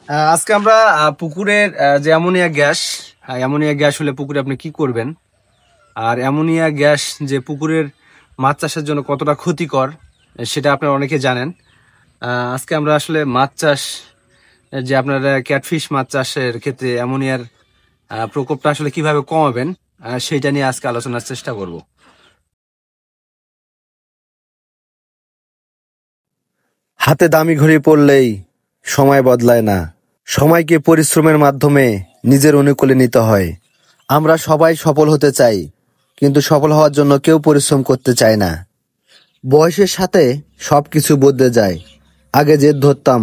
আজকে আমরা পুকুরের যে অ্যামোনিয়া গ্যাস হলে পুকুরে আপনি কি করবেন, আর অ্যামোনিয়া গ্যাস যে পুকুরের মাছ চাষের জন্য কতটা ক্ষতিকর সেটা আপনারা অনেকে জানেন। আজকে আমরা আসলে মাছ চাষ, যে আপনারা ক্যাটফিশ মাছ চাষের ক্ষেত্রে অ্যামোনিয়ার প্রকোপটা আসলে কিভাবে কমাবেন সেইটা নিয়ে আজকে আলোচনার চেষ্টা করব। হাতে দামি ঘড়ি পড়লেই সময় বদলায় না, সময়কে পরিশ্রমের মাধ্যমে নিজের অনুকূলে নিতে হয়। আমরা সবাই সফল হতে চাই, কিন্তু সফল হওয়ার জন্য কেউ পরিশ্রম করতে চায় না। বয়সের সাথে সবকিছু বদলে যায়। আগে জেদ ধরতাম,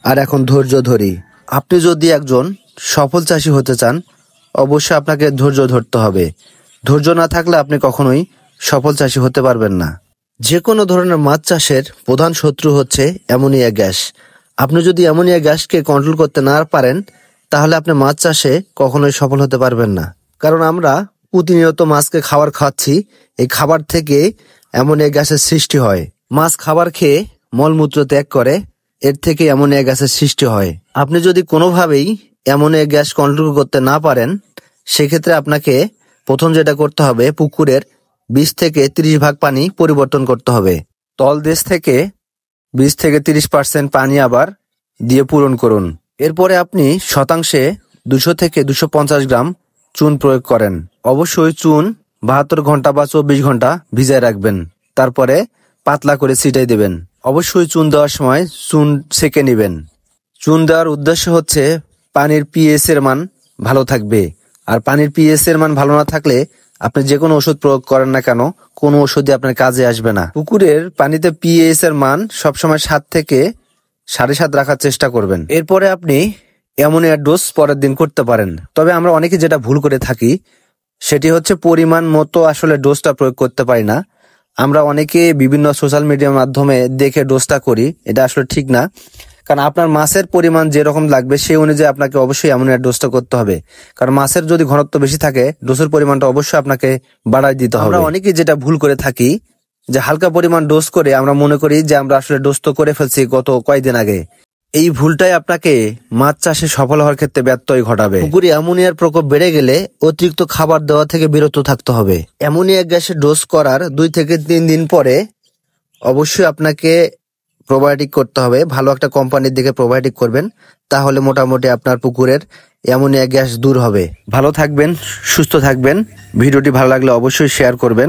আর এখন ধৈর্য ধরি। আপনি যদি একজন সফল চাষি হতে চান, অবশ্যই আপনাকে ধৈর্য ধরতে হবে। ধৈর্য না থাকলে আপনি কখনোই সফল চাষি হতে পারবেন না। যে কোনো ধরনের মাছ চাষের প্রধান শত্রু হচ্ছে অ্যামোনিয়া গ্যাস। আপনি যদি অ্যামোনিয়া গ্যাসকে কন্ট্রোল করতে না পারেন, তাহলে আপনি মাছ চাষে কখনোই সফল হতে পারবেন না। কারণ আমরা প্রতিনিয়ত মাছকে খাবার খাওয়াচ্ছি, এই খাবার থেকে অ্যামোনিয়া গ্যাসের সৃষ্টি হয়। মাছ খাবার খেয়ে মলমূত্র ত্যাগ করে, এর থেকে অ্যামোনিয়া গ্যাসের সৃষ্টি হয়। আপনি যদি কোনোভাবেই অ্যামোনিয়া গ্যাস কন্ট্রোল করতে না পারেন, সেক্ষেত্রে আপনাকে প্রথম যেটা করতে হবে, পুকুরের 20 থেকে 30 ভাগ পানি পরিবর্তন করতে হবে। তলদেশ থেকে 20 থেকে 30% পানি আবার দিয়ে পূরণ করুন। এরপরে আপনি শতাংশে 200 থেকে 250 গ্রাম চুন প্রয়োগ করেন। অবশ্যই চুন 72 ঘন্টা বা 24 ঘন্টা ভিজায় রাখবেন। তারপরে পাতলা করে ছিটাই দেবেন। অবশ্যই চুন দেওয়ার সময় চুন ছেঁকে নেবেন। চুন দেওয়ার উদ্দেশ্য হচ্ছে পানির পিএইচ এর মান ভালো থাকবে। আর পানির পিএইচ এর মান ভালো না থাকলে আপনি যে কোনো ওষুধ প্রয়োগ করেন না কেন, কোনো ওষুধই আপনার কাজে আসবে না। পুকুরের পানিতে পিএইচ এর মান সবসময় 7 থেকে 7.5 রাখার চেষ্টা করবেন। এরপরে আপনি অ্যামোনিয়ার ডোজ পরের দিন করতে পারেন। তবে আমরা অনেকে যেটা ভুল করে থাকি, সেটি হচ্ছে পরিমাণ মতো আসলে ডোজটা প্রয়োগ করতে পারি না। আমরা অনেকে বিভিন্ন সোশ্যাল মিডিয়ার মাধ্যমে দেখে ডোজটা করি, এটা আসলে ঠিক না। কারণ আপনার মাছের পরিমাণ যেরকম লাগবে সেই অনুযায়ী আপনাকে অবশ্যই অ্যামোনিয়ার ডোজটা করতে হবে। কারণ মাছের যদি ঘনত্ব বেশি থাকে, ডোজের পরিমাণটা অবশ্যই আপনাকে বাড়ায় দিতে হবে। আমরা অনেকেই যেটা ভুল করে থাকি, যে হালকা পরিমাণ ডোজ করে আমরা মনে করি যে আমরা আসলে ডোজ তো করে ফেলছি গত কয়েকদিন আগে। এই ভুলটাই আপনাকে মাছ চাষে সফল হওয়ার ক্ষেত্রে ব্যত্যয় ঘটাবে। পুকুরে অ্যামোনিয়ার প্রকোপ বেড়ে গেলে অতিরিক্ত খাবার দেওয়া থেকে বিরত থাকতে হবে। অ্যামোনিয়া গ্যাসের ডোজ করার 2 থেকে 3 দিন পরে অবশ্যই আপনাকে প্রোবায়োটিক করতে হবে। ভালো একটা কোম্পানির দিকে প্রোবায়োটিক করবেন, তাহলে মোটামুটি আপনার পুকুরের অ্যামোনিয়া গ্যাস দূর হবে। ভালো থাকবেন, সুস্থ থাকবেন। ভিডিওটি ভালো লাগলে অবশ্যই শেয়ার করবেন।